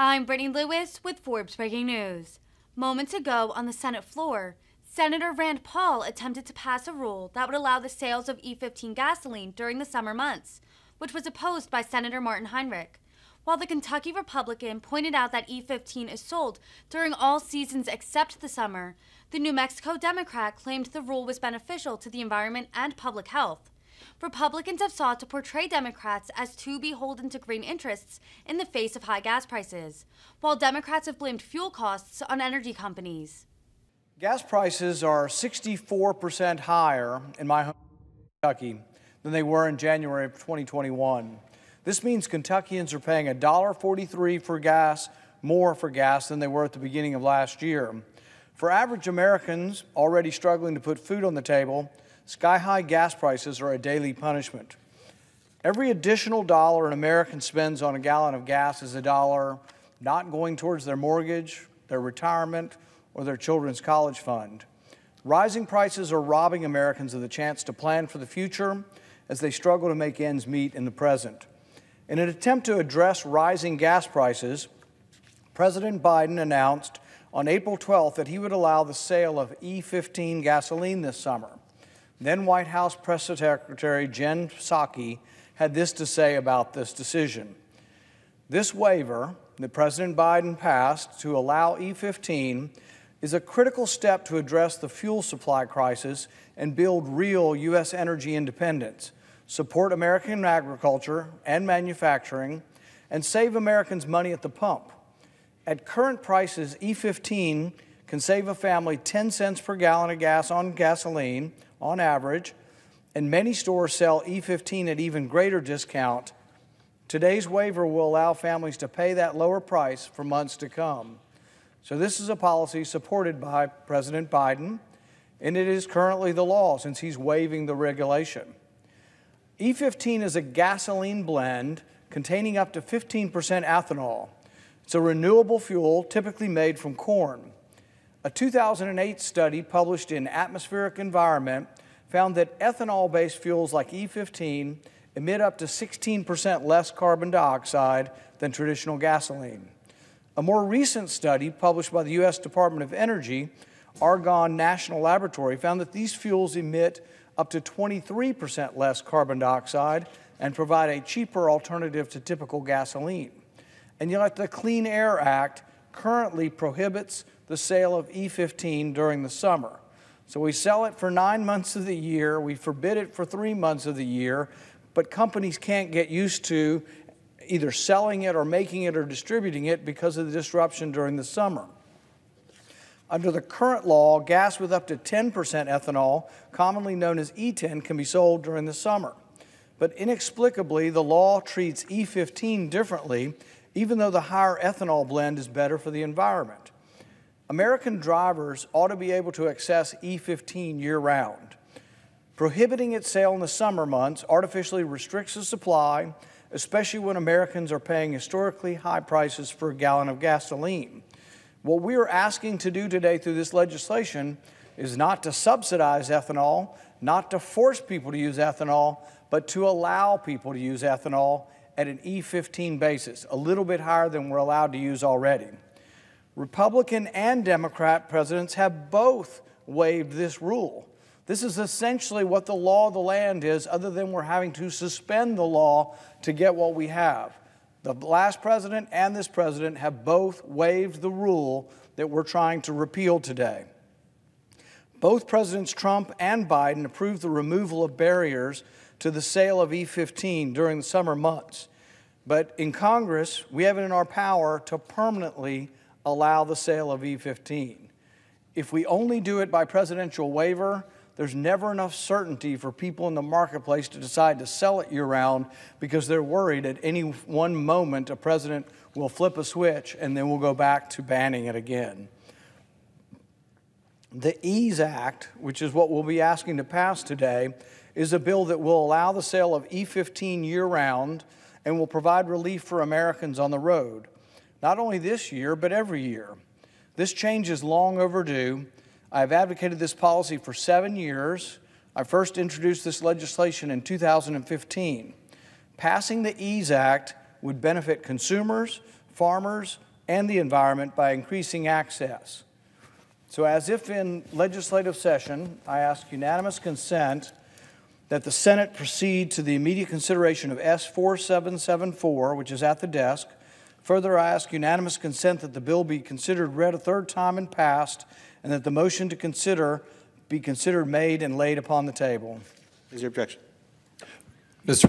I'm Brittany Lewis with Forbes Breaking News. Moments ago on the Senate floor, Senator Rand Paul attempted to pass a rule that would allow the sales of E15 gasoline during the summer months, which was opposed by Senator Martin Heinrich. While the Kentucky Republican pointed out that E15 is sold during all seasons except the summer, the New Mexico Democrat claimed the rule was beneficial to the environment and public health. Republicans have sought to portray Democrats as too beholden to green interests in the face of high gas prices, while Democrats have blamed fuel costs on energy companies. Gas prices are 64% higher in my home Kentucky than they were in January of 2021. This means Kentuckians are paying $1.43 more for gas than they were at the beginning of last year. For average Americans already struggling to put food on the table, sky-high gas prices are a daily punishment. Every additional dollar an American spends on a gallon of gas is a dollar not going towards their mortgage, their retirement, or their children's college fund. Rising prices are robbing Americans of the chance to plan for the future as they struggle to make ends meet in the present. In an attempt to address rising gas prices, President Biden announced on April 12th that he would allow the sale of E15 gasoline this summer. Then White House Press Secretary Jen Psaki had this to say about this decision. This waiver that President Biden passed to allow E15 is a critical step to address the fuel supply crisis and build real U.S. energy independence, support American agriculture and manufacturing, and save Americans money at the pump. At current prices, E15 can save a family 10 cents per gallon of gas on gasoline on average, and many stores sell E15 at even greater discount. Today's waiver will allow families to pay that lower price for months to come. So this is a policy supported by President Biden, and it is currently the law since he's waiving the regulation. E15 is a gasoline blend containing up to 15% ethanol. It's a renewable fuel typically made from corn. A 2008 study published in Atmospheric Environment found that ethanol-based fuels like E15 emit up to 16% less carbon dioxide than traditional gasoline. A more recent study published by the U.S. Department of Energy, Argonne National Laboratory, found that these fuels emit up to 23% less carbon dioxide and provide a cheaper alternative to typical gasoline. And yet the Clean Air Act currently prohibits the sale of E15 during the summer. So we sell it for 9 months of the year, we forbid it for 3 months of the year, but companies can't get used to either selling it or making it or distributing it because of the disruption during the summer. Under the current law, gas with up to 10% ethanol, commonly known as E10, can be sold during the summer. But inexplicably, the law treats E15 differently, even though the higher ethanol blend is better for the environment. American drivers ought to be able to access E15 year-round. Prohibiting its sale in the summer months artificially restricts the supply, especially when Americans are paying historically high prices for a gallon of gasoline. What we are asking to do today through this legislation is not to subsidize ethanol, not to force people to use ethanol, but to allow people to use ethanol at an E15 basis, a little bit higher than we're allowed to use already. Republican and Democrat presidents have both waived this rule. This is essentially what the law of the land is, other than we're having to suspend the law to get what we have. The last president and this president have both waived the rule that we're trying to repeal today. Both Presidents Trump and Biden approved the removal of barriers to the sale of E15 during the summer months. But in Congress, we have it in our power to permanently allow the sale of E15. If we only do it by presidential waiver, there's never enough certainty for people in the marketplace to decide to sell it year-round because they're worried at any one moment a president will flip a switch and then we'll go back to banning it again. The EASE Act, which is what we'll be asking to pass today, is a bill that will allow the sale of E15 year-round and will provide relief for Americans on the road, not only this year, but every year. This change is long overdue. I've advocated this policy for 7 years. I first introduced this legislation in 2015. Passing the EASE Act would benefit consumers, farmers, and the environment by increasing access. So as if in legislative session, I ask unanimous consent that the Senate proceed to the immediate consideration of S4774, which is at the desk. Further, I ask unanimous consent that the bill be considered read a third time and passed, and that the motion to consider be considered made and laid upon the table. Is there objection? Mr.